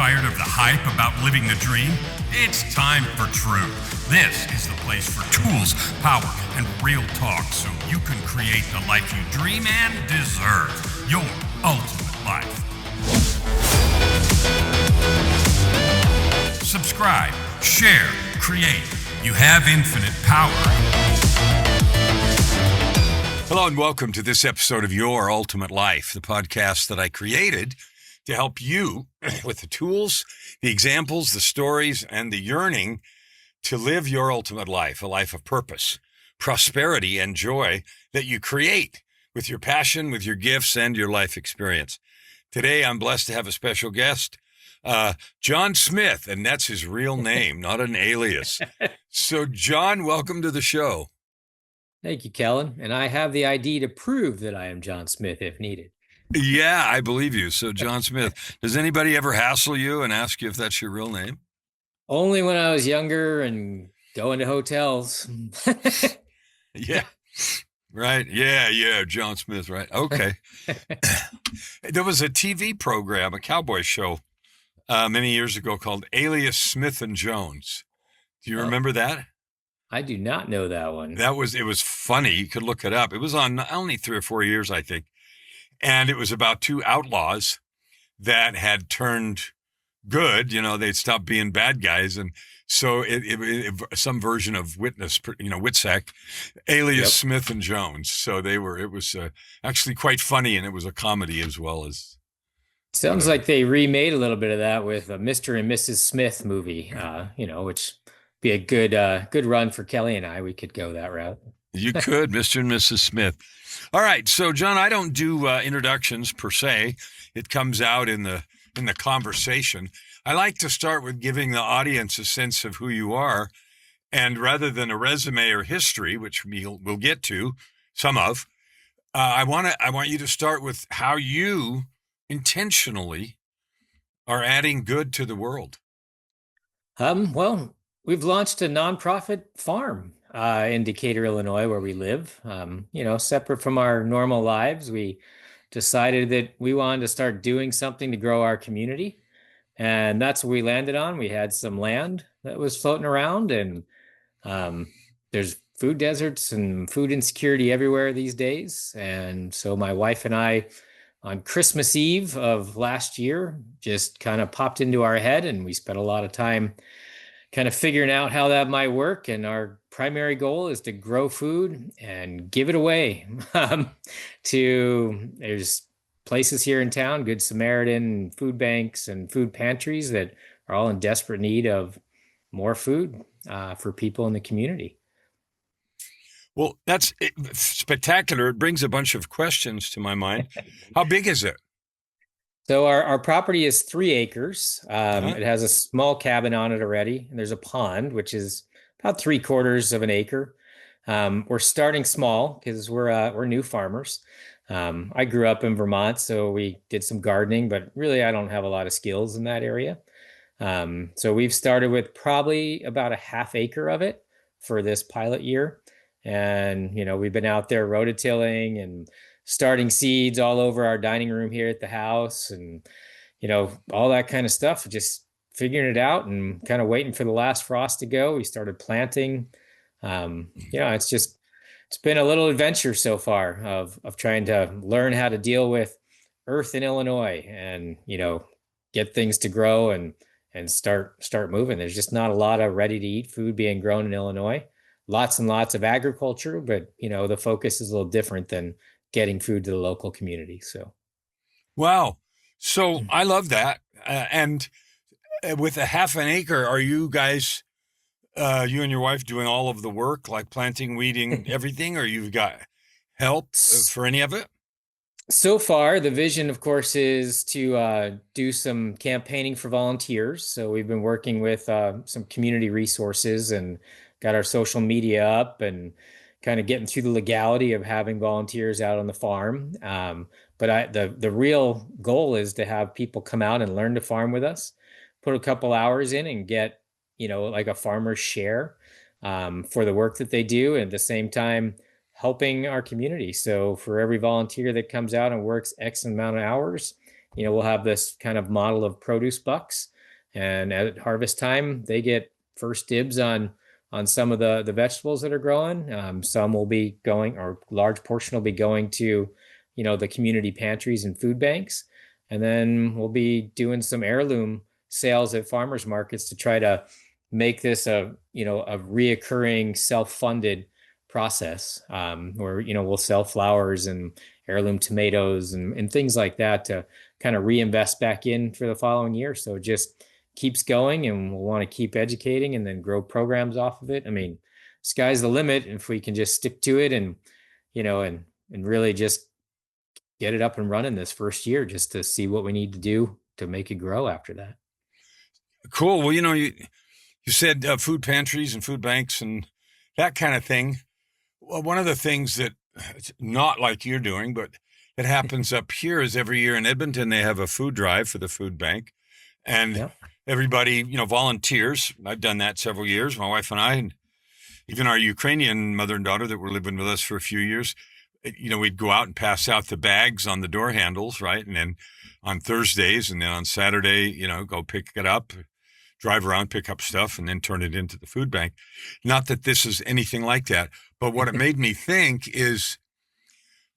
Tired of the hype about living the dream? It's time for truth. This is the place for tools, power, and real talk so you can create the life you dream and deserve. Your ultimate life. Subscribe, share, create. You have infinite power. Hello and welcome to this episode of Your Ultimate Life, the podcast that I created to help you with the tools, the examples, the stories, and the yearning to live your ultimate life, a life of purpose, prosperity, and joy that you create with your passion, with your gifts, and your life experience. Today, I'm blessed to have a special guest, John Smith, and that's his real name, not an alias. So, John, welcome to the show. Thank you, Kellan. And I have the ID to prove that I am John Smith if needed. Yeah, I believe you. So, John Smith, does anybody ever hassle you and ask you if that's your real name? Only when I was younger and going to hotels. Yeah, right. Yeah, John Smith, right. Okay. There was a TV program, a cowboy show, many years ago called Alias Smith and Jones. Do you remember that? I do not know that one. It was funny. You could look it up. It was on only 3 or 4 years, I think. And it was about two outlaws that had turned good. You know, they'd stopped being bad guys. And so it some version of Witsec, Alias Smith and Jones. So it was actually quite funny, and it was a comedy as well as. Sounds like they remade a little bit of that with a Mr. and Mrs. Smith movie, which be a good run for Kelly and I. We could go that route. You could, Mr. and Mrs. Smith. All right. So, John, I don't do introductions per se. It comes out in the conversation. I like to start with giving the audience a sense of who you are. And rather than a resume or history, which we'll get to some of, I want you to start with how you intentionally are adding good to the world. Well, we've launched a nonprofit farm in Decatur, Illinois, where we live. Separate from our normal lives, we decided that we wanted to start doing something to grow our community. And that's what we landed on. We had some land that was floating around, and there's food deserts and food insecurity everywhere these days. And so my wife and I, on Christmas Eve of last year, just kind of popped into our head, and we spent a lot of time kind of figuring out how that might work. And our primary goal is to grow food and give it away there's places here in town, Good Samaritan, food banks, and food pantries that are all in desperate need of more food for people in the community. Well, that's spectacular. It brings a bunch of questions to my mind. How big is it? So our property is 3 acres. It has a small cabin on it already, and there's a pond, which is about 3/4 of an acre. We're starting small because we're new farmers. I grew up in Vermont, so we did some gardening, but really I don't have a lot of skills in that area. So we've started with probably about a 1/2 acre of it for this pilot year. And, we've been out there rototilling and starting seeds all over our dining room here at the house, and, all that kind of stuff, just figuring it out and kind of waiting for the last frost to go. We started planting. It's been a little adventure so far of trying to learn how to deal with earth in Illinois and, get things to grow and start moving. There's just not a lot of ready to eat food being grown in Illinois. Lots and lots of agriculture, but, the focus is a little different than getting food to the local community. So. Wow. So I love that. And with a 1/2 acre, are you guys, you and your wife, doing all of the work, like planting, weeding, everything, or you've got help for any of it? So far, the vision, of course, is to do some campaigning for volunteers. So we've been working with some community resources and got our social media up and kind of getting through the legality of having volunteers out on the farm. But the real goal is to have people come out and learn to farm with us, put a couple hours in and get, like a farmer's share for the work that they do, and at the same time helping our community. So for every volunteer that comes out and works X amount of hours, we'll have this kind of model of produce bucks And at harvest time, they get first dibs on some of the vegetables that are growing. Some will be going, or a large portion will be going to, the community pantries and food banks. And then we'll be doing some heirloom sales at farmers markets to try to make this a reoccurring self-funded process, where, we'll sell flowers and heirloom tomatoes and things like that to kind of reinvest back in for the following year. So it just keeps going, and we'll want to keep educating and then grow programs off of it. I mean, sky's the limit if we can just stick to it and, and really just get it up and running this first year, just to see what we need to do to make it grow after that. Cool. Well, you said food pantries and food banks and that kind of thing. Well, one of the things that it's not like you're doing, but it happens up here is every year in Edmonton, they have a food drive for the food bank. And Yeah. everybody, volunteers. I've done that several years, my wife and I, and even our Ukrainian mother and daughter that were living with us for a few years. We'd go out and pass out the bags on the door handles, right? And then on Thursdays and then on Saturday, go pick it up, drive around, pick up stuff, and then turn it into the food bank. Not that this is anything like that, but what it made me think is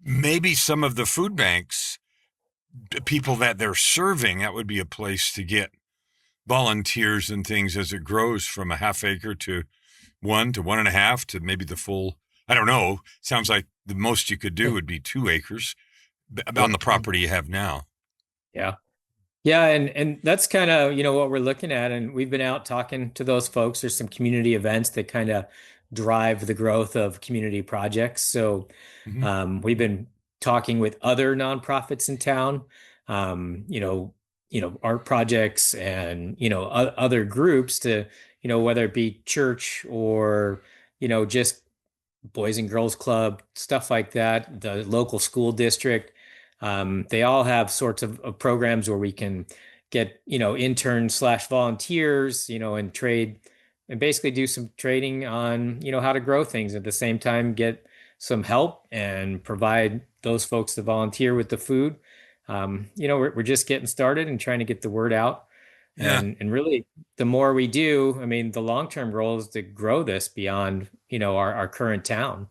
maybe some of the food banks, the people that they're serving, that would be a place to get volunteers and things as it grows from a half acre to 1 to 1.5 to maybe the full. I don't know. Sounds like the most you could do would be 2 acres on the property you have now. Yeah. Yeah, and that's kind of, what we're looking at. And we've been out talking to those folks. There's some community events that kind of drive the growth of community projects. So Mhm. we've been talking with other nonprofits in town, art projects and, other groups to, whether it be church or, just Boys and Girls Club, stuff like that, the local school district. They all have sorts of programs where we can get, interns / volunteers, and trade and basically do some trading on, how to grow things at the same time, get some help and provide those folks to volunteer with the food. We're just getting started and trying to get the word out. Yeah. And really, the more we do, I mean, the long-term goal is to grow this beyond, our current town.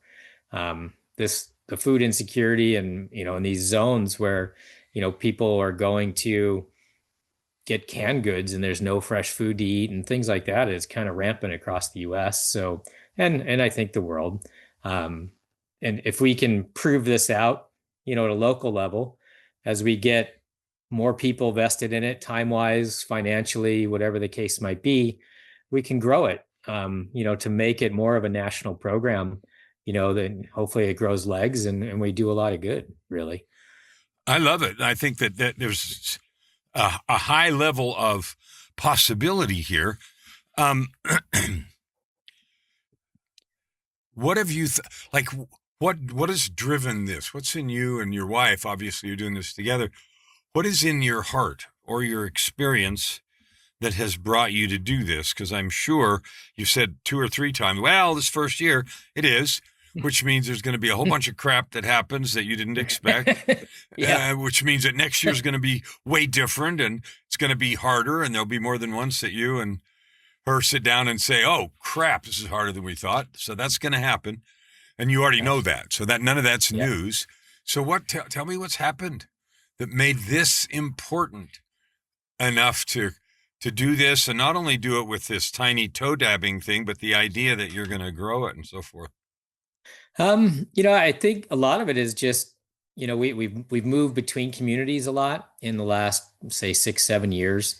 The food insecurity and, in these zones where, people are going to get canned goods and there's no fresh food to eat and things like that is kind of rampant across the US. So, and I think the world. And if we can prove this out, at a local level, as we get more people vested in it, time wise, financially, whatever the case might be, we can grow it, to make it more of a national program, then hopefully it grows legs and we do a lot of good, really. I love it. I think that there's a high level of possibility here. What have you what has driven this? What's in you and your wife? Obviously, you're doing this together. What is in your heart or your experience that has brought you to do this? Because I'm sure you said 2 or 3 times, well, this first year it is, which means there's going to be a whole bunch of crap that happens that you didn't expect, Yeah. which means that next year is going to be way different and it's going to be harder. And there'll be more than once that you and her sit down and say, oh, crap, this is harder than we thought. So that's going to happen. And you already know that. So that none of that's Yeah. news. So tell me what's happened that made this important enough to do this, and not only do it with this tiny toe dabbing thing, but the idea that you're going to grow it and so forth. I think a lot of it is just, we've moved between communities a lot in the last, say, 6-7 years.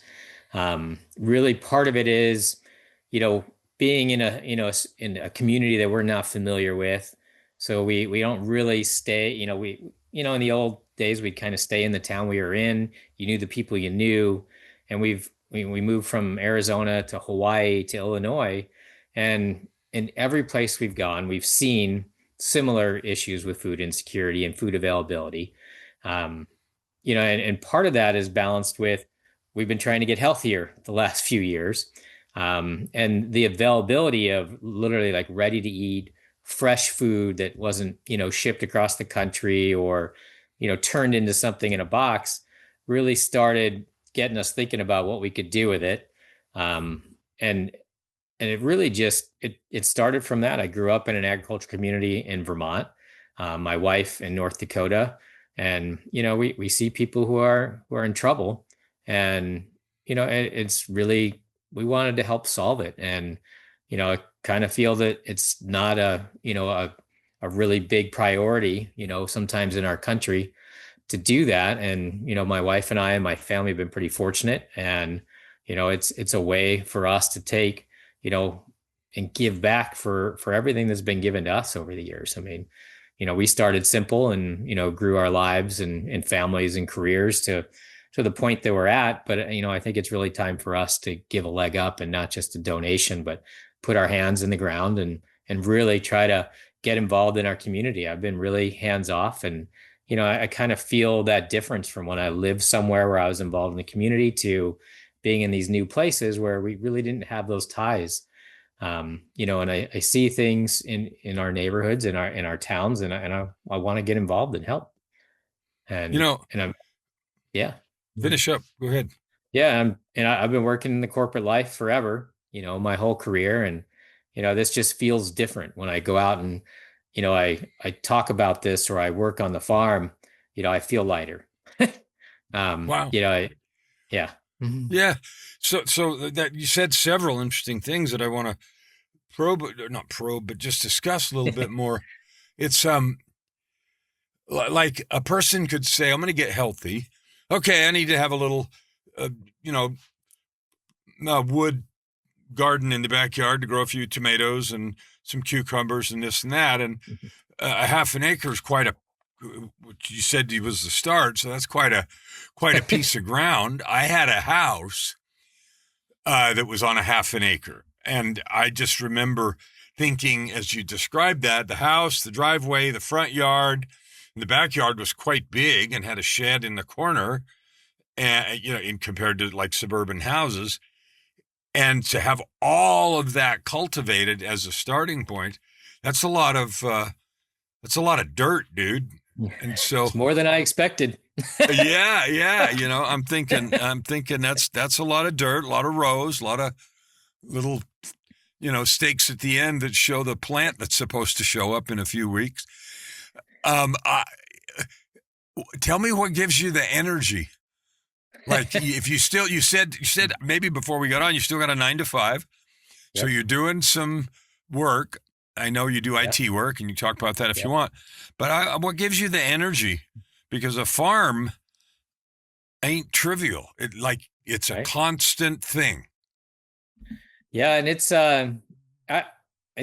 Really part of it is, being in a community that we're not familiar with. So we don't really stay, in the old days, we'd kind of stay in the town we were in. You knew the people you knew. And we moved from Arizona to Hawaii to Illinois. And in every place we've gone, we've seen similar issues with food insecurity and food availability. And part of that is balanced with, we've been trying to get healthier the last few years. And the availability of literally like ready to eat fresh food that wasn't, shipped across the country or, turned into something in a box really started getting us thinking about what we could do with it. Um, and and it really just it started from that. I grew up in an agriculture community in Vermont. My wife in North Dakota, and we see people who are in trouble, and it's really we wanted to help solve it, and I kind of feel that it's not a really big priority, sometimes in our country to do that. And my wife and I and my family have been pretty fortunate, and it's a way for us to take and give back for everything that's been given to us over the years. I mean, we started simple and grew our lives and families and careers to the point that we're at. But I think it's really time for us to give a leg up, and not just a donation, but put our hands in the ground and really try to get involved in our community. I've been really hands off, and I kind of feel that difference from when I lived somewhere where I was involved in the community to being in these new places where we really didn't have those ties. And I see things in our neighborhoods, in our towns, and I want to get involved and help. You know, And I'm yeah. finish up. Go ahead. Yeah, I've been working in the corporate life forever, my whole career, and this just feels different when I go out and I talk about this, or I work on the farm. I feel lighter. Wow. Yeah. Mhm. Yeah. So that you said several interesting things that I want to probe, or not probe, but just discuss a little bit more. It's like a person could say, I'm going to get healthy. Okay, I need to have a little, uh, you know, wood garden in the backyard to grow a few tomatoes and some cucumbers and this and that. And a half an acre is quite a, what you said was the start. So that's quite a piece of ground. I had a house that was on a half an acre. And I just remember thinking, as you described that, the house, the driveway, the front yard, and the backyard was quite big and had a shed in the corner, and in compared to like suburban houses. And to have all of that cultivated as a starting point, that's a lot of dirt, dude. And so It's more than I expected. yeah, I'm thinking that's a lot of dirt, a lot of rows, a lot of little stakes at the end that show the plant that's supposed to show up in a few weeks. Tell me what gives you the energy. Like if you said maybe before we got on, you still got a 9 to 5. So Yep. you're doing some work. I know you do Yep. IT work, and you talk about that if you Yep. want. But what gives you the energy? Because a farm ain't trivial. It's a Right. constant thing. Yeah, and it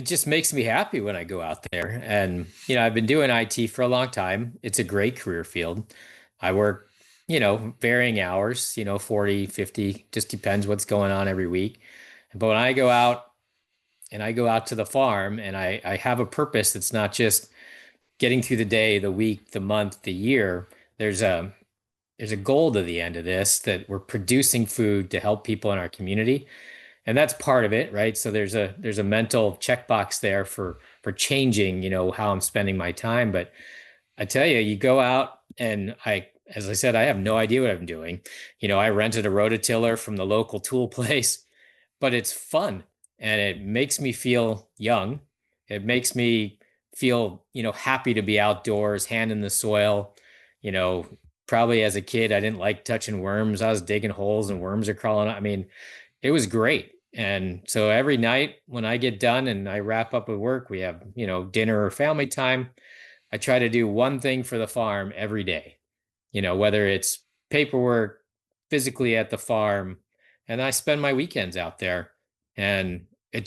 just makes me happy when I go out there. And I've been doing IT for a long time. It's a great career field. I work, varying hours, 40, 50, just depends what's going on every week. But when I go out to the farm, and I have a purpose that's not just getting through the day, the week, the month, the year. There's a there's a goal to the end of this, that we're producing food to help people in our community, and that's part of it, right? So there's a mental checkbox there for changing how I'm spending my time. But I tell you, you go out, and as I said, I have no idea what I'm doing. I rented a rototiller from the local tool place, but it's fun, and it makes me feel young. It makes me feel happy to be outdoors, hand in the soil. you know Probably as a kid, I didn't like touching worms. I was digging holes and worms are crawling out. I mean, it was great. And so every night when I get done and I wrap up with work, we have, dinner or family time. I try to do one thing for the farm every day, whether it's paperwork, physically at the farm. And I spend my weekends out there, and it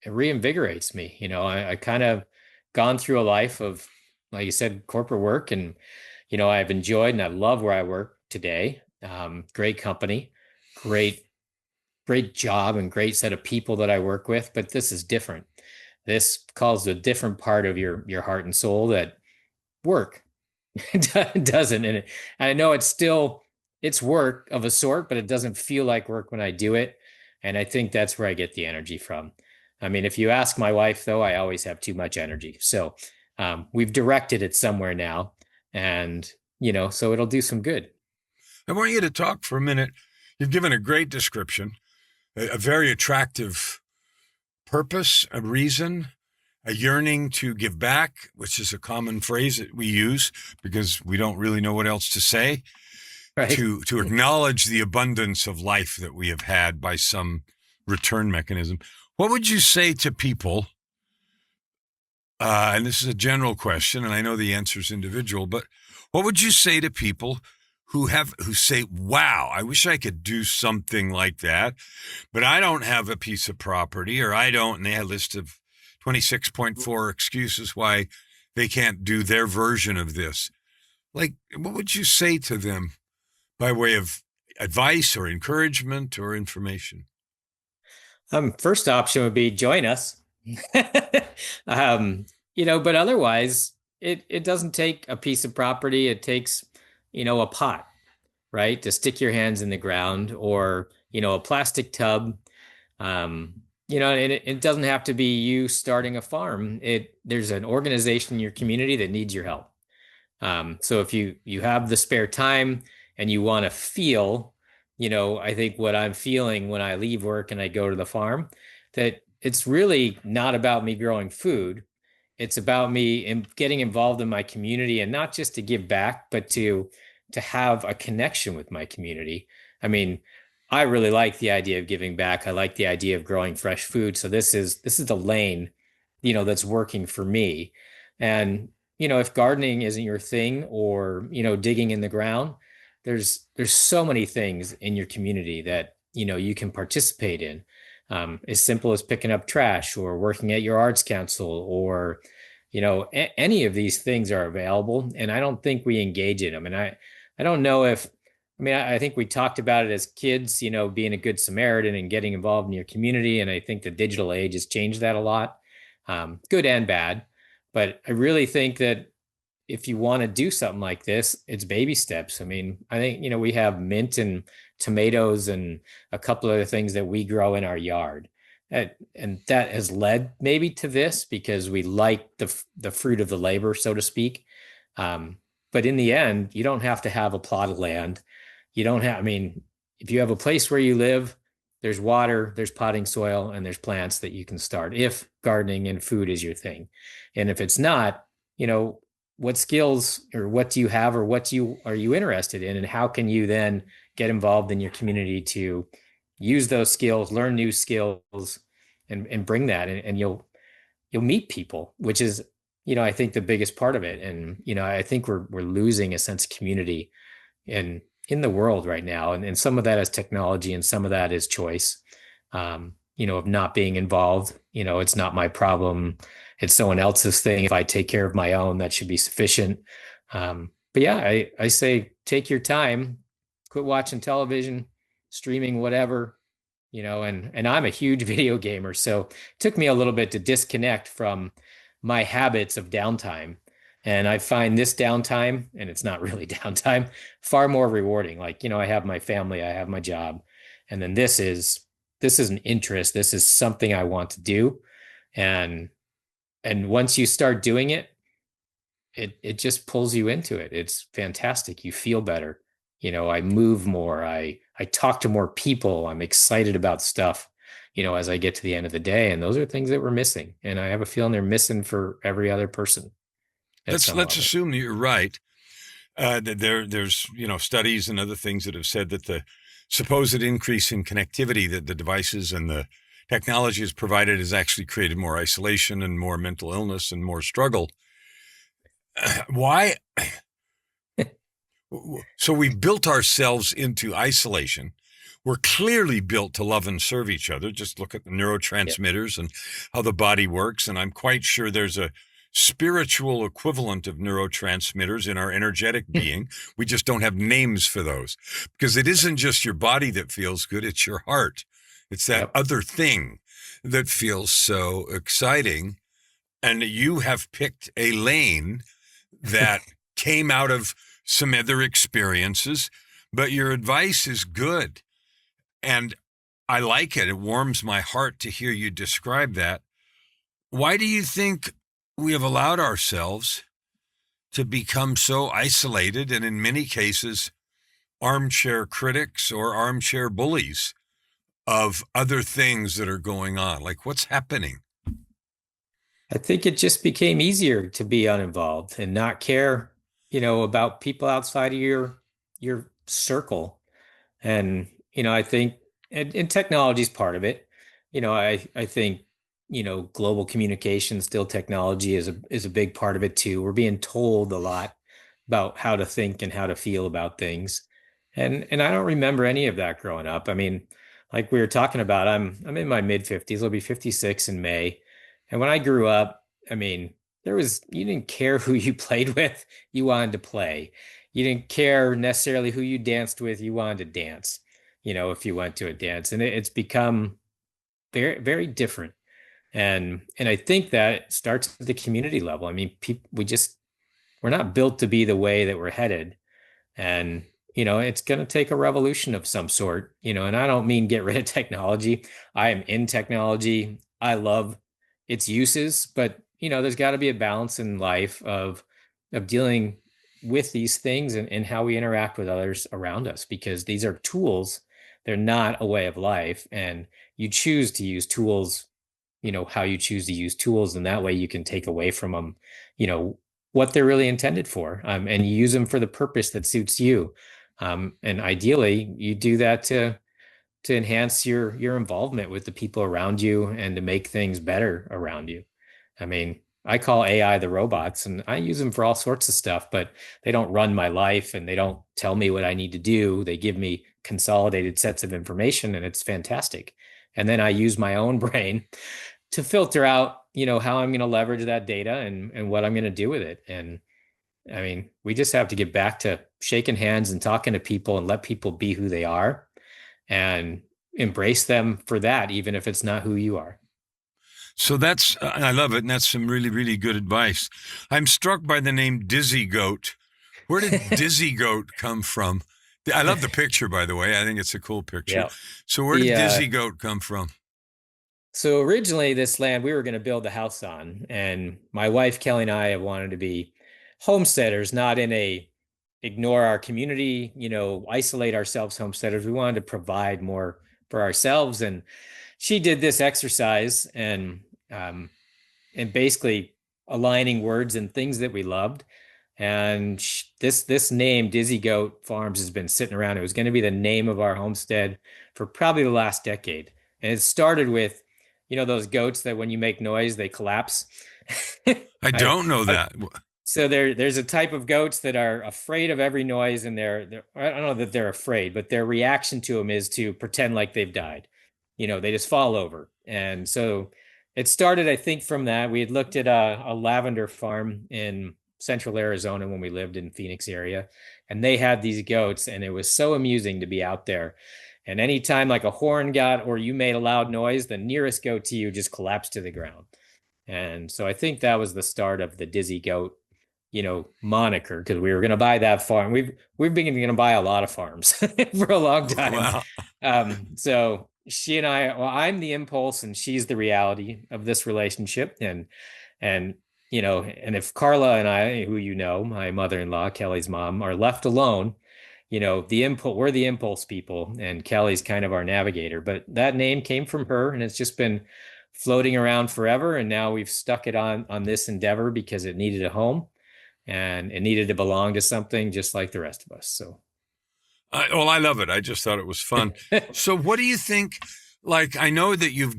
reinvigorates me. I kind of gone through a life of, like you said, corporate work. And, I've enjoyed and I love where I work today. Great company, great great job, and great set of people that I work with. But this is different. This calls to a different part of your heart and soul that work doesn't. And I know it's work of a sort, but it doesn't feel like work when I do it. And I think that's where I get the energy from. I mean, if you ask my wife, though, I always have too much energy. So we've directed it somewhere now, and so it'll do some good. I want you to talk for a minute. You've given a great description a very attractive purpose, a reason, a yearning to give back, which is a common phrase that we use because we don't really know what else to say, Right. to acknowledge the abundance of life that we have had by some return mechanism. What would you say to people, and this is a general question, and I know the answer is individual, but what would you say to people who say, wow, I wish I could do something like that, but I don't have a piece of property, or I don't, and they have a list of 26.4 excuses why they can't do their version of this. Like, what would you say to them by way of advice or encouragement or information? First option would be join us. But otherwise, it doesn't take a piece of property. It takes, a pot, right? To stick your hands in the ground, or, a plastic tub. And it doesn't have to be you starting a farm. There's an organization in your community that needs your help. So if you have the spare time and you want to feel, I think what I'm feeling when I leave work and I go to the farm, that it's really not about me growing food. It's about me getting involved in my community, and not just to give back, but to have a connection with my community. I mean, I really like the idea of giving back. I like the idea of growing fresh food. So this is the lane, that's working for me. And if gardening isn't your thing, or digging in the ground, there's so many things in your community that you can participate in. As simple as picking up trash, or working at your arts council, or any of these things are available, and I don't think we engage in them. And I don't know if, I think we talked about it as kids, being a good Samaritan and getting involved in your community. And I think the digital age has changed that a lot, good and bad. But I really think that if you want to do something like this, it's baby steps. I think, we have mint and tomatoes and a couple other things that we grow in our yard. And that has led maybe to this, because we like the fruit of the labor, so to speak. But in the end, you don't have to have a plot of land. You don't have, if you have a place where you live, there's water, there's potting soil, and there's plants that you can start if gardening and food is your thing. And if it's not, what skills, or what do you have, or are you interested in, and how can you then get involved in your community to use those skills, learn new skills, and bring that, and you'll meet people, which is, I think the biggest part of it. And I think we're losing a sense of community in the world right now, and some of that is technology, and some of that is choice, of not being involved. It's not my problem, it's someone else's thing. If I take care of my own, that should be sufficient. But yeah, I say take your time, quit watching television, streaming, whatever, and I'm a huge video gamer. So it took me a little bit to disconnect from my habits of downtime. And I find this downtime, and it's not really downtime, far more rewarding. Like, I have my family, I have my job, and then this is an interest. This is something I want to do. And once you start doing it, it just pulls you into it. It's fantastic. You feel better. I move more. I talk to more people. I'm excited about stuff, as I get to the end of the day. And those are things that we're missing. And I have a feeling they're missing for every other person. Let's assume that you're right. That there's studies and other things that have said that the supposed increase in connectivity that the devices and the technology has provided has actually created more isolation and more mental illness and more struggle. Why? So we've built ourselves into isolation. We're clearly built to love and serve each other. Just look at the neurotransmitters and how the body works. And I'm quite sure there's a spiritual equivalent of neurotransmitters in our energetic being. We just don't have names for those, because it isn't just your body that feels good. It's your heart. It's that other thing that feels so exciting. And you have picked a lane that came out of some other experiences, but your advice is good. And I like it. It warms my heart to hear you describe that. Why do you think we have allowed ourselves to become so isolated, and in many cases, armchair critics or armchair bullies of other things that are going on? Like what's happening? I think it just became easier to be uninvolved and not care, about people outside of your circle. And, I think, and technology is part of it. I think, global communication, still technology is a big part of it too. We're being told a lot about how to think and how to feel about things. And I don't remember any of that growing up. I mean, like we were talking about, I'm in my mid 50s. I'll be 56 in May. And when I grew up, I mean, you didn't care who you played with, you wanted to play. You didn't care necessarily who you danced with, you wanted to dance, if you went to a dance. And it's become very, very different. And I think that starts at the community level. I mean, people, we're not built to be the way that we're headed. And, it's going to take a revolution of some sort, and I don't mean get rid of technology. I am in technology. I love its uses, but, there's got to be a balance in life of dealing with these things and how we interact with others around us, because these are tools. They're not a way of life. And you choose to use tools, how you choose to use tools. And that way you can take away from them, what they're really intended for, and you use them for the purpose that suits you. And ideally, you do that to enhance your involvement with the people around you and to make things better around you. I mean, I call AI the robots, and I use them for all sorts of stuff, but they don't run my life and they don't tell me what I need to do. They give me consolidated sets of information, and it's fantastic. And then I use my own brain to filter out, how I'm going to leverage that data and what I'm going to do with it. And I mean, we just have to get back to shaking hands and talking to people and let people be who they are and embrace them for that, even if it's not who you are. So I love it. And that's some really, really good advice. I'm struck by the name Dizzy Goat. Where did Dizzy Goat come from? I love the picture, by the way. I think it's a cool picture. Yeah. So where did Dizzy Goat come from? So originally, this land we were going to build a house on, and my wife Kelly and I have wanted to be homesteaders, not in a ignore our community, isolate ourselves homesteaders. We wanted to provide more for ourselves, and she did this exercise um, and basically aligning words and things that we loved. And this name, Dizzy Goat Farms, has been sitting around. It was going to be the name of our homestead for probably the last decade. And it started with, those goats that when you make noise, they collapse. I don't know that. So there's a type of goats that are afraid of every noise, and I don't know that they're afraid, but their reaction to them is to pretend like they've died. They just fall over. And so it started, I think, from that. We had looked at a lavender farm in central Arizona when we lived in Phoenix area, and they had these goats, and it was so amusing to be out there. And anytime like a horn got or you made a loud noise, the nearest goat to you just collapsed to the ground. And so I think that was the start of the Dizzy Goat, moniker, because we were going to buy that farm. We've been going to buy a lot of farms for a long time. Wow. So she and I'm the impulse and she's the reality of this relationship. And and if Carla and I, who my mother-in-law, Kelly's mom, are left alone, we're the impulse people, and Kelly's kind of our navigator. But that name came from her, and it's just been floating around forever. And now we've stuck it on this endeavor because it needed a home and it needed to belong to something just like the rest of us. So, well, I love it. I just thought it was fun. So, what do you think? Like, I know that you've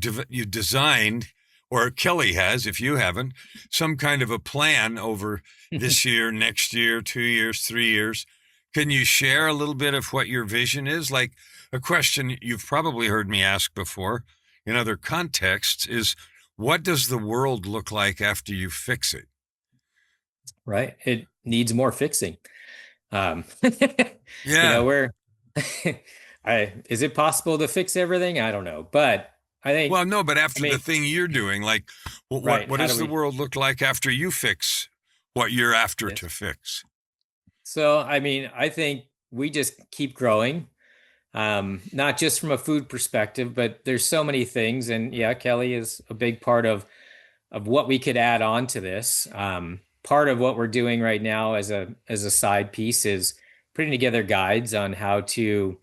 designed, or Kelly has, if you haven't, some kind of a plan over this year, next year, 2 years, 3 years. Can you share a little bit of what your vision is? Like, a question you've probably heard me ask before in other contexts is, what does the world look like after you fix it? Right. It needs more fixing. Yeah. Where is it possible to fix everything? I don't know, but I think. Well, no, but after the thing you're doing, like, what does the world look like after you fix what you're after to fix? So, I mean, I think we just keep growing, not just from a food perspective, but there's so many things. And yeah, Kelly is a big part of what we could add on to this. Part of what we're doing right now as a side piece is putting together guides on how to,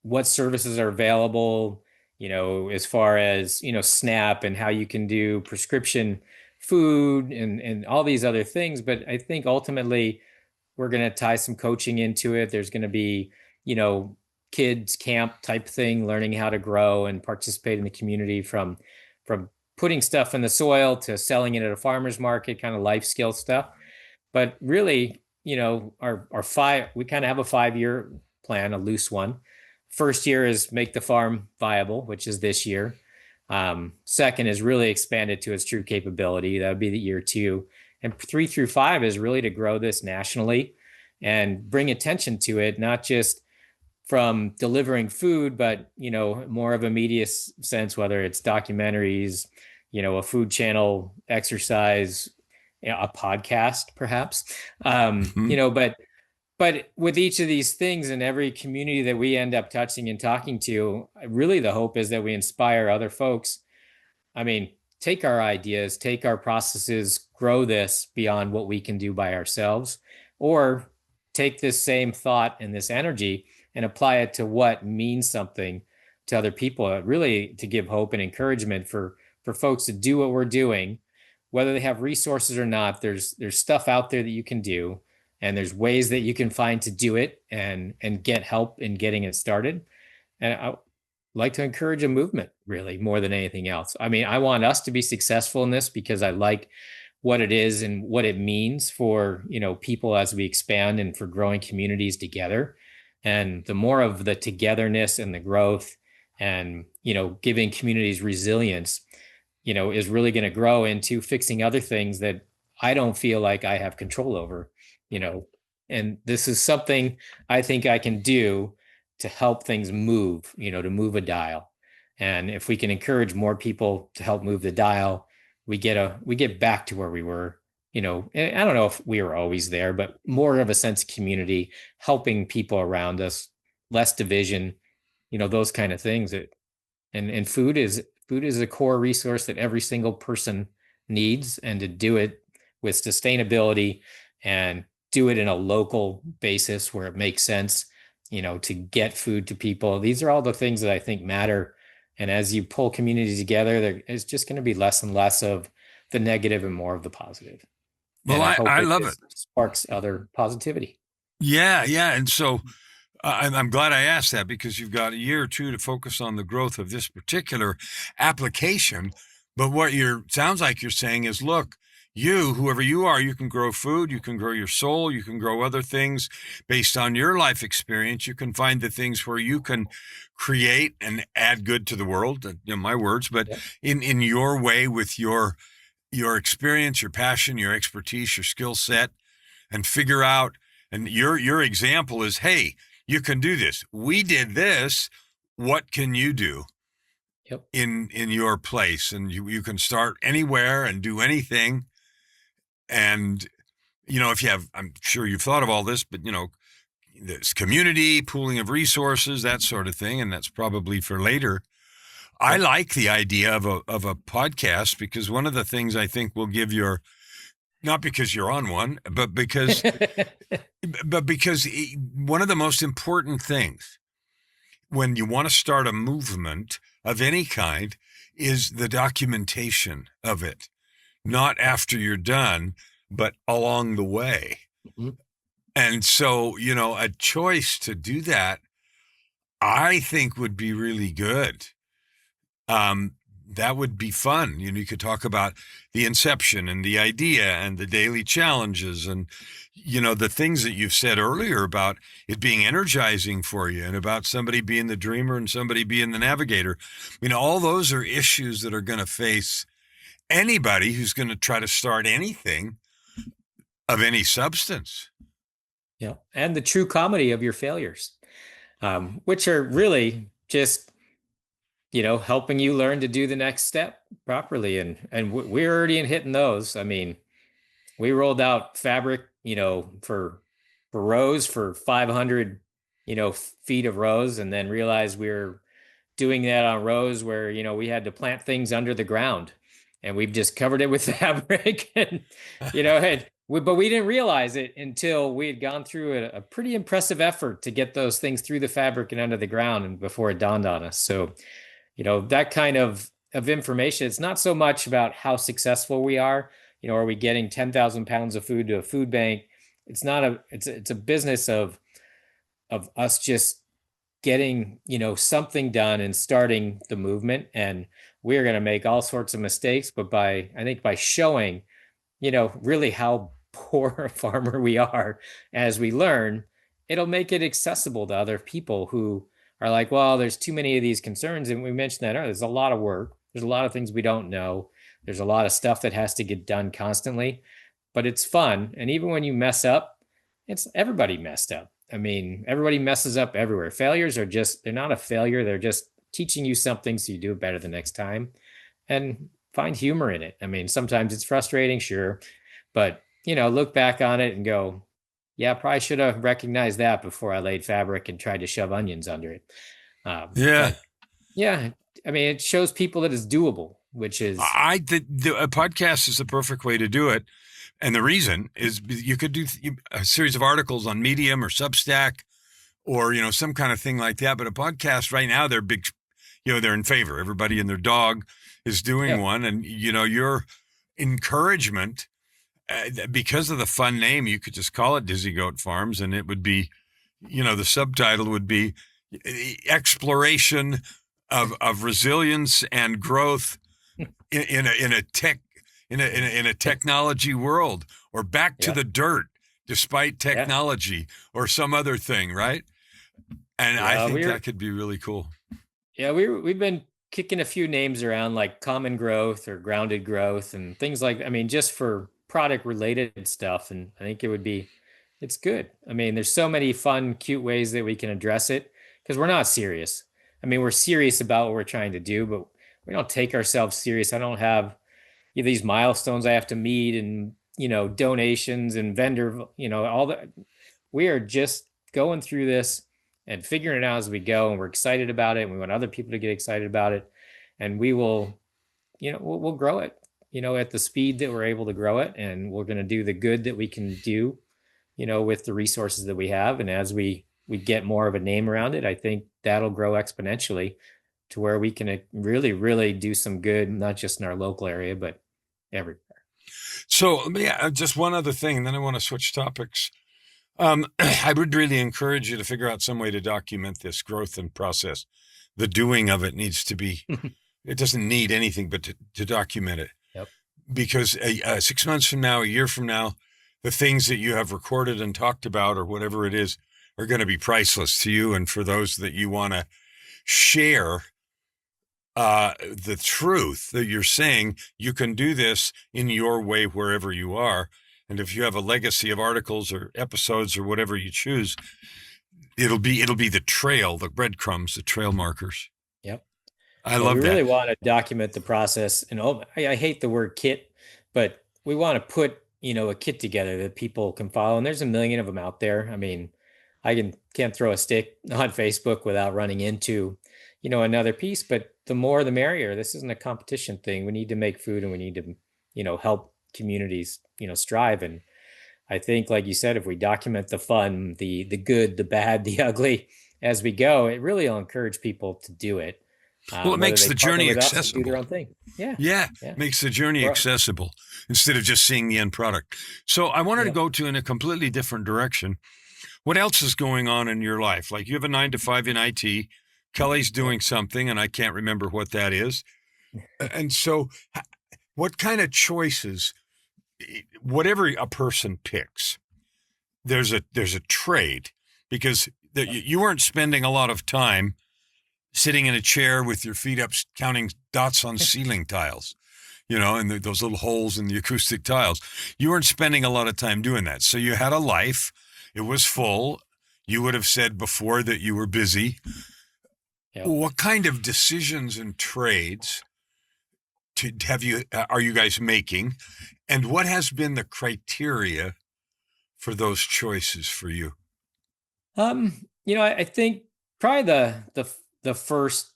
what services are available, as far as, SNAP and how you can do prescription food and all these other things. But I think ultimately we're going to tie some coaching into it. There's going to be, you know, kids camp type thing, learning how to grow and participate in the community from putting stuff in the soil to selling it at a farmer's market, kind of life skill stuff. But really, our we kind of have a 5-year plan, a loose one. First year is make the farm viable, which is this year. Second is really expand it to its true capability. That would be the year 2. And 3 through 5 is really to grow this nationally and bring attention to it, not just from delivering food, but, more of a media sense, whether it's documentaries, a food channel, exercise, a podcast, perhaps. Mhm. But with each of these things in every community that we end up touching and talking to, really the hope is that we inspire other folks. I mean, take our ideas, take our processes, grow this beyond what we can do by ourselves, or take this same thought and this energy and apply it to what means something to other people, really to give hope and encouragement for folks to do what we're doing, whether they have resources or not. There's stuff out there that you can do, and there's ways that you can find to do it and get help in getting it started. And I like to encourage a movement, really, more than anything else. I mean, I want us to be successful in this because I like what it is and what it means for, people as we expand and for growing communities together. And the more of the togetherness and the growth and, giving communities resilience, is really going to grow into fixing other things that I don't feel like I have control over, you know. And this is something I think I can do to help things move, to move a dial. And if we can encourage more people to help move the dial, we get back to where we were. And I don't know if we were always there, but more of a sense of community, helping people around us, less division, those kind of things. And food is a core resource that every single person needs, and to do it with sustainability and do it in a local basis where it makes sense, to get food to people. These are all the things that I think matter. And as you pull communities together, there is just going to be less and less of the negative and more of the positive. Well, And I hope I it love it. just sparks other positivity. Yeah, yeah. And so I'm glad I asked that, because you've got a year or two to focus on the growth of this particular application. But what you're sounds like you're saying is, look, whoever you are, you can grow food, you can grow your soul, you can grow other things based on your life experience. You can find the things where you can create and add good to the world, my words, but Yep. in your way, with your experience, your passion, your expertise, your skill set, and figure out. And your example is, hey, you can do this. We did this. What can you do Yep. in your place? And you can start anywhere and do anything. And if you have, I'm sure you've thought of all this, but this community pooling of resources, that sort of thing, and that's probably for later. I Yep. like the idea of a podcast, because one of the things I think will give your, not because you're on one, but because one of the most important things when you want to start a movement of any kind is the documentation of it, not after you're done, but along the way. Mhm. And so, a choice to do that, I think, would be really good. Um, that would be fun. You could talk about the inception and the idea and the daily challenges, and, the things that you've said earlier about it being energizing for you, and about somebody being the dreamer and somebody being the navigator. All those are issues that are going to face anybody who's going to try to start anything of any substance. Yeah. And the true comedy of your failures, which are really just, helping you learn to do the next step properly. And we're already in hitting those. I mean, we rolled out fabric, for rows for 500, feet of rows, and then realized we were doing that on rows where, we had to plant things under the ground, and we've just covered it with fabric. And, But we didn't realize it until we had gone through a pretty impressive effort to get those things through the fabric and under the ground, and before it dawned on us. So, that kind of information, it's not so much about how successful we are. Are we getting 10,000 pounds of food to a food bank? It's not it's a business of us just getting, something done and starting the movement. And we're going to make all sorts of mistakes, but I think by showing, really how poor a farmer we are as we learn, it'll make it accessible to other people who are like, well, there's too many of these concerns. And we mentioned that earlier, there's a lot of work. There's a lot of things we don't know. There's a lot of stuff that has to get done constantly, but it's fun. And even when you mess up, it's everybody messed up. I mean, everybody messes up everywhere. Failures are they're not a failure. They're just teaching you something so you do it better the next time, and find humor in it. I mean, sometimes it's frustrating, sure, but look back on it and go, yeah, probably should have recognized that before I laid fabric and tried to shove onions under it. Yeah. But yeah, I mean, it shows people that it's doable, which is a podcast is the perfect way to do it. And the reason is you could do a series of articles on Medium or Substack or, some kind of thing like that. But a podcast right now, they're big, they're in favor. Everybody and their dog is doing one. And, your encouragement, because of the fun name, you could just call it Dizzy Goat Farms, and it would be, the subtitle would be exploration of resilience and growth in a technology world, or back to the dirt despite technology or some other thing, right? And I think that could be really cool. Yeah, we've been kicking a few names around, like common growth or grounded growth and things like, I mean, just for product related stuff. And I think it's good. I mean, there's so many fun, cute ways that we can address it, because we're not serious. I mean, we're serious about what we're trying to do, but we don't take ourselves serious. I don't have these milestones I have to meet, and, donations and vendor, all that. We are just going through this and figuring it out as we go. And we're excited about it. And we want other people to get excited about it. And we will, we'll grow it, at the speed that we're able to grow it. And we're going to do the good that we can do, with the resources that we have. And as we get more of a name around it, I think that'll grow exponentially to where we can really, really do some good, not just in our local area, but everywhere. So, just one other thing, and then I want to switch topics. I would really encourage you to figure out some way to document this growth and process. The doing of it needs to be, it doesn't need anything but to document it. Yep. Because 6 months from now, a year from now, the things that you have recorded and talked about or whatever it is are going to be priceless to you. And for those that you want to share the truth that you're saying, you can do this in your way wherever you are. And if you have a legacy of articles or episodes or whatever you choose, it'll be the trail, the breadcrumbs, the trail markers. Yep. I love that. We really want to document the process. And I hate the word kit, but we want to put, a kit together that people can follow. And there's a million of them out there. I mean, I can't throw a stick on Facebook without running into, another piece, but the more the merrier. This isn't a competition thing. We need to make food, and we need to, help communities, strive. And I think, like you said, if we document the fun, the good, the bad, the ugly as we go, it really will encourage people to do it. Well, it makes the journey accessible. Do their own thing. Yeah. Makes the journey accessible instead of just seeing the end product. So I wanted to go in a completely different direction. What else is going on in your life? Like, you have a 9 to 5 in IT. Kelly's doing something, and I can't remember what that is. And so what kind of choices, whatever a person picks, there's a trade, because you weren't spending a lot of time sitting in a chair with your feet up counting dots on ceiling tiles, and those little holes in the acoustic tiles. You weren't spending a lot of time doing that. So you had a life. It was full. You would have said before that you were busy. Yep. What kind of decisions and trades are you guys making? And what has been the criteria for those choices for you? I think probably the first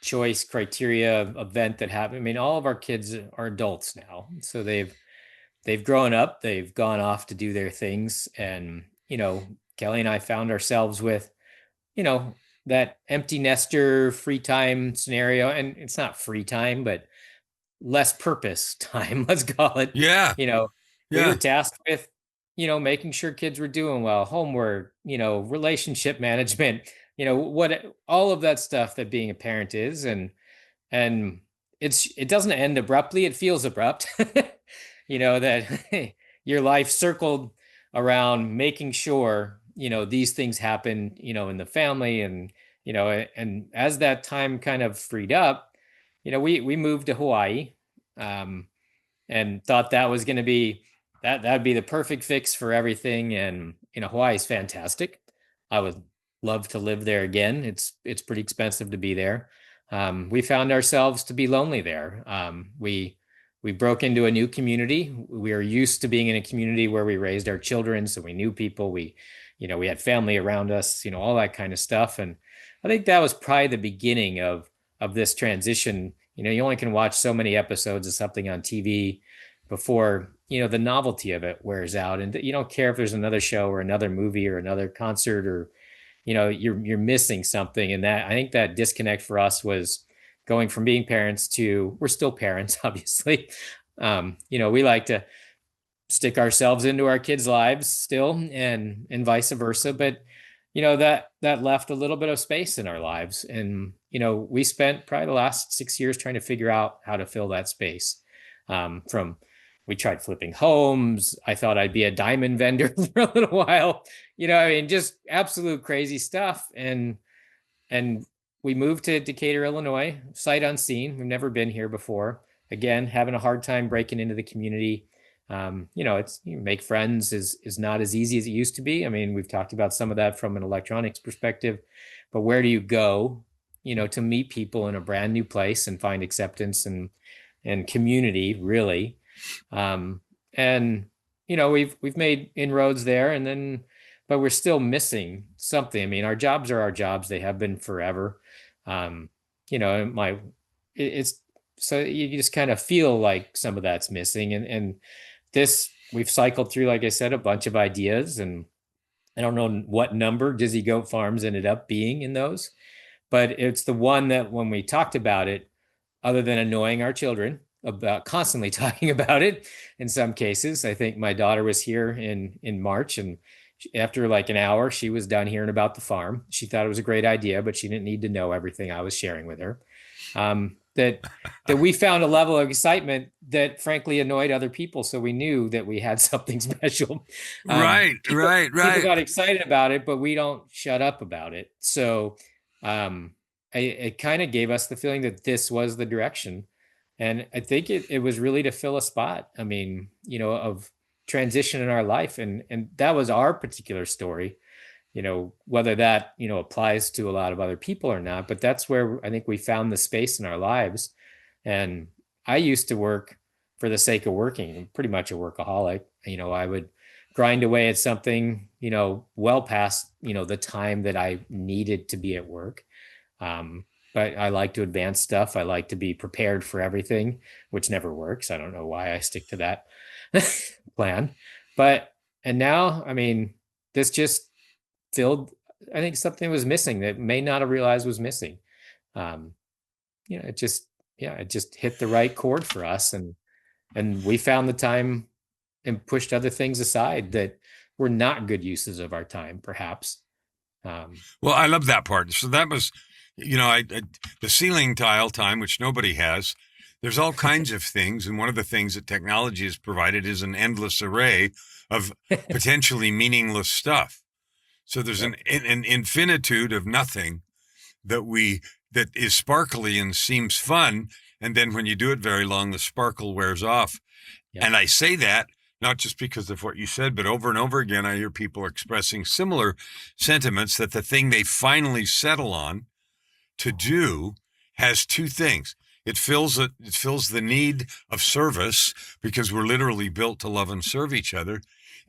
choice criteria event that happened. I mean, all of our kids are adults now, so they've they've grown up, they've gone off to do their things. And, Kelly and I found ourselves with, you know, that empty nester free time scenario. And it's not free time, but less purpose time, let's call it. Yeah. You know, we were Yeah. tasked with, making sure kids were doing well, homework, relationship management, what all of that stuff that being a parent is. And it doesn't end abruptly. It feels abrupt, that your life circled around making sure, these things happen, in the family. And as that time kind of freed up, we moved to Hawaii, um, and thought that was going to be that'd be the perfect fix for everything. And Hawaii's fantastic. I would love to live there again. It's pretty expensive to be there. We found ourselves to be lonely there. We broke into a new community. We were used to being in a community where we raised our children, so we knew people. We had family around us, all that kind of stuff. And I think that was probably the beginning of this transition. You only can watch so many episodes of something on TV before, the novelty of it wears out. And you don't care if there's another show or another movie or another concert, or, you're missing something. And that, I think that disconnect for us was going from being parents to, we're still parents, obviously. We like to stick ourselves into our kids' lives still, and vice versa. But that left a little bit of space in our lives. And we spent probably the last 6 years trying to figure out how to fill that space. We tried flipping homes. I thought I'd be a diamond vendor for a little while. Just absolute crazy stuff. And we moved to Decatur, Illinois, sight unseen. We've never been here before. Again, having a hard time breaking into the community. Make friends is not as easy as it used to be. I mean, we've talked about some of that from an electronics perspective, but where do you go, to meet people in a brand new place and find acceptance and community, really? We've made inroads there, but we're still missing something. I mean, our jobs are our jobs. They have been forever. It's so you just kind of feel like some of that's missing. And this, we've cycled through, like I said, a bunch of ideas, and I don't know what number Dizzy Goat Farms ended up being in those, but it's the one that when we talked about it, other than annoying our children about constantly talking about it, in some cases, I think my daughter was here in March, and after like an hour, she was done hearing about the farm. She thought it was a great idea, but she didn't need to know everything I was sharing with her. That we found a level of excitement that frankly annoyed other people. So we knew that we had something special. Right. People got excited about it, but we don't shut up about it. So it kind of gave us the feeling that this was the direction. And I think it was really to fill a spot. I mean, of transition in our life. And that was our particular story. Whether that, applies to a lot of other people or not, but that's where I think we found the space in our lives. And I used to work for the sake of working. I'm pretty much a workaholic. I would grind away at something, well past, the time that I needed to be at work. But I like to advance stuff. I like to be prepared for everything, which never works. I don't know why I stick to that plan. And now, I mean, this just filled, I think something was missing that may not have realized was missing. It just hit the right chord for us. And we found the time and pushed other things aside that were not good uses of our time, perhaps. Well, I love that part. So that was, the ceiling tile time, which nobody has. There's all kinds of things. And one of the things that technology has provided is an endless array of potentially meaningless stuff. So there's an infinitude of nothing that is sparkly and seems fun. And then when you do it very long, the sparkle wears off. Yep. And I say that not just because of what you said, but over and over again, I hear people expressing similar sentiments that the thing they finally settle on to do has two things. It fills the need of service, because we're literally built to love and serve each other.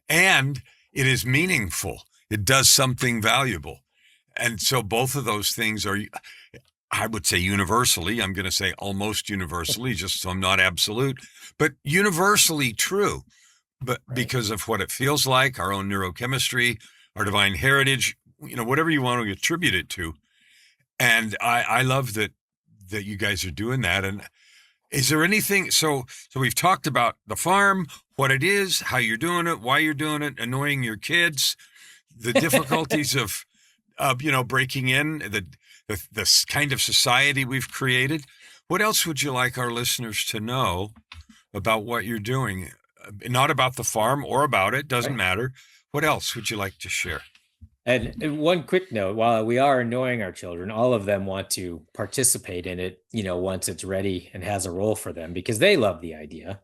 And it is meaningful. It does something valuable. And so both of those things are, I would say universally, I'm going to say almost universally, just so I'm not absolute, but universally true. but Right. because of what it feels like, our own neurochemistry, our divine heritage, whatever you want to attribute it to. And I love that you guys are doing that. And is there anything? So we've talked about the farm, what it is, how you're doing it, why you're doing it, annoying your kids, the difficulties of breaking in the kind of society we've created. What else would you like our listeners to know about what you're doing? Not about the farm or about it, doesn't Right. matter. What else would you like to share? And one quick note, while we are annoying our children, all of them want to participate in it, once it's ready and has a role for them because they love the idea.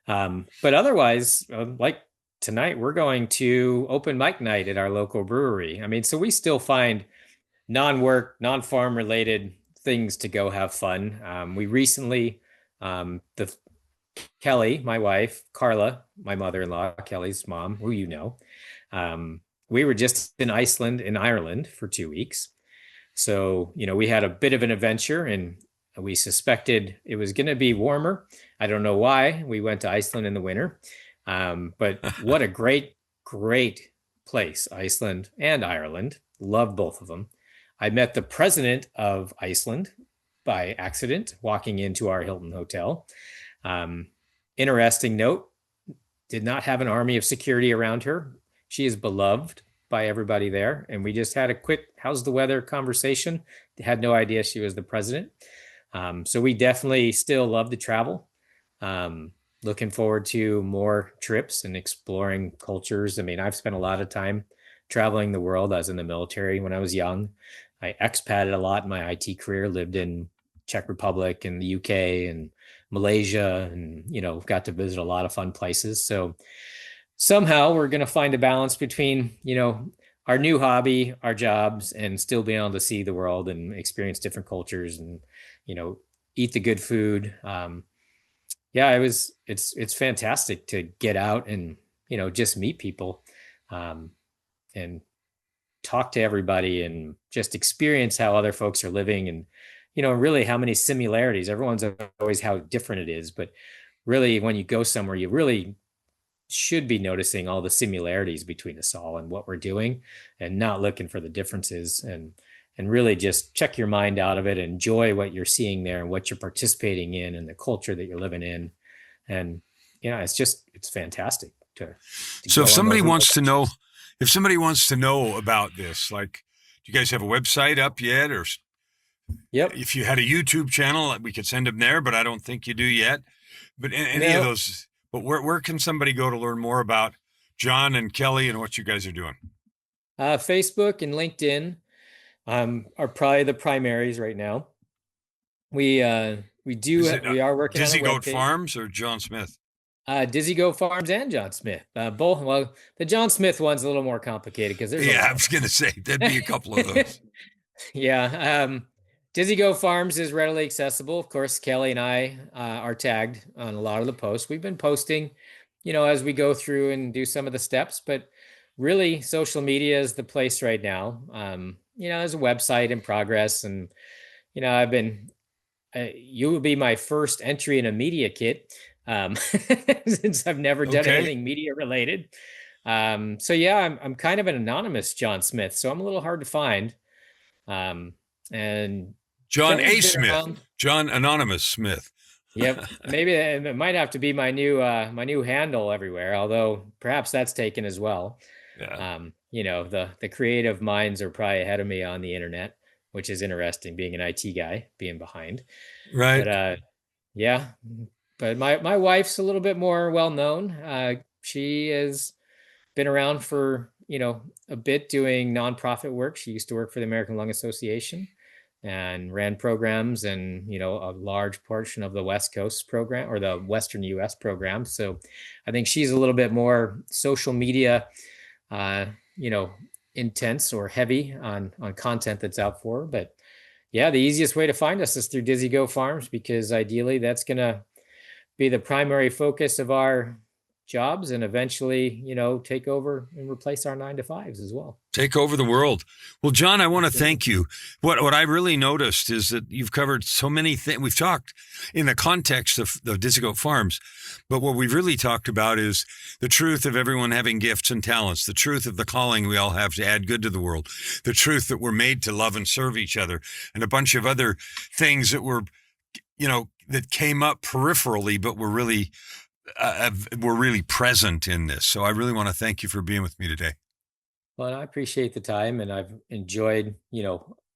But otherwise, like tonight, we're going to open mic night at our local brewery. I mean, so we still find non-work, non-farm related things to go have fun. We recently, the Kelly, my wife, Carla, my mother-in-law, Kelly's mom, who um, we were just in Ireland for 2 weeks. So, we had a bit of an adventure and we suspected it was going to be warmer. I don't know why we went to Iceland in the winter. But what a great place, Iceland and Ireland. Love both of them. I met the president of Iceland by accident walking into our Hilton hotel. Um, Interesting note, did not have an army of security around her. She is beloved by everybody there. And we just had a quick, how's the weather conversation. Had no idea she was the president. So we definitely still love to travel. Looking forward to more trips and exploring cultures. I mean, I've spent a lot of time traveling the world. I was in the military when I was young. I expatted a lot in my IT career, lived in Czech Republic and the UK and Malaysia, and got to visit a lot of fun places. So somehow we're going to find a balance between our new hobby, our jobs, and still being able to see the world and experience different cultures and you know eat the good food. Yeah, it's fantastic to get out and just meet people, um, and talk to everybody and just experience how other folks are living, and really how many similarities. Everyone's always how different it is, but really when you go somewhere, you really should be noticing all the similarities between us all and what we're doing, and not looking for the differences, and really just check your mind out of it, enjoy what you're seeing there and what you're participating in and the culture that you're living in. And it's fantastic to So go on those little adventures. if somebody wants to know about this, like, do you guys have a website up yet? Or Yep. if you had a YouTube channel, we could send them there, but I don't think you do yet. But any of No, those, but where can somebody go to learn more about John and Kelly and what you guys are doing? Facebook and LinkedIn are probably the primaries right now. Is it We are working on a Dizzy Goat webpage. Farms or John Smith? Dizzy Go Farms and John Smith. Both. Well, the John Smith one's a little more complicated because there's a Yeah, I lot of was going to say there'd be a couple of them. those. Yeah. Dizzy Go Farms is readily accessible. Of course, Kelly and I are tagged on a lot of the posts. We've been posting, as we go through and do some of the steps, but really social media is the place right now. There's a website in progress, and, I've been, you will be my first entry in a media kit, since I've never done Okay. anything media related. So yeah, I'm kind of an anonymous John Smith, so I'm a little hard to find. Um, and John Kelly's A. been Smith, around. John Anonymous Smith. Yep, maybe it might have to be my new handle everywhere, although perhaps that's taken as well. Yeah. The creative minds are probably ahead of me on the internet, which is interesting, being an IT guy, being behind. Right. But yeah, but my wife's a little bit more well known. She has been around for a bit doing nonprofit work. She used to work for the American Lung Association and ran programs and a large portion of the West Coast program or the Western US program. So I think she's a little bit more social media uh you know intense or heavy on content that's out for her. But yeah, the easiest way to find us is through Dizzy Go Farms, because ideally that's going to be the primary focus of our jobs and eventually, take over and replace our 9-to-5s as well. Take over the world. Well, John, I want to thank you. What I really noticed is that you've covered so many things. We've talked in the context of the Decatur Farms, but what we've really talked about is the truth of everyone having gifts and talents, the truth of the calling we all have to add good to the world, the truth that we're made to love and serve each other, and a bunch of other things that were, that came up peripherally, but were really present in this. So I really want to thank you for being with me today. Well, I appreciate the time, and I've enjoyed,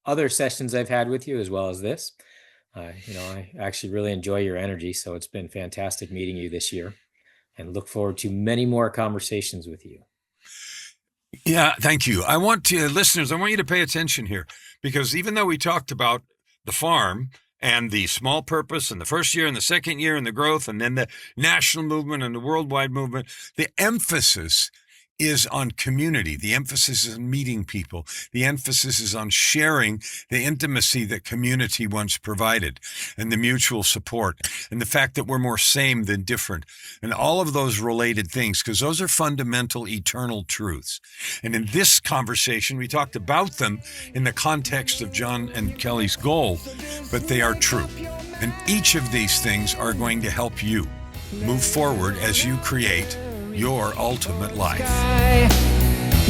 other sessions I've had with you as well as this. I actually really enjoy your energy. So it's been fantastic meeting you this year and look forward to many more conversations with you. Yeah, thank you. Listeners, I want you to pay attention here, because even though we talked about the farm and the small purpose and the first year and the second year and the growth and then the national movement and the worldwide movement, the emphasis is on community. The emphasis is on meeting people. The emphasis is on sharing the intimacy that community once provided and the mutual support and the fact that we're more same than different and all of those related things, because those are fundamental eternal truths. And in this conversation, we talked about them in the context of John and Kelly's goal, but they are true. And each of these things are going to help you move forward as you create your ultimate life.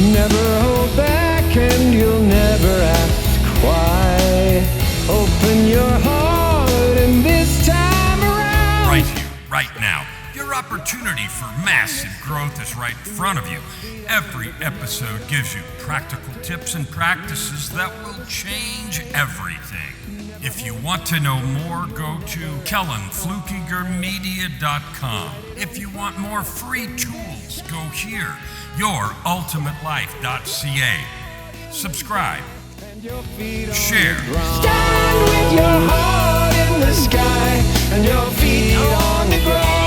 Never hold back and you'll never ask why. Open your heart and this time around. Right here, right now. Your opportunity for massive growth is right in front of you. Every episode gives you practical tips and practices that will change everything. If you want to know more, go to KellanFluckigerMedia.com. If you want more free tools, go here, YourUltimateLife.ca. Subscribe. Share. Stand with your heart in the sky and your feet on the ground.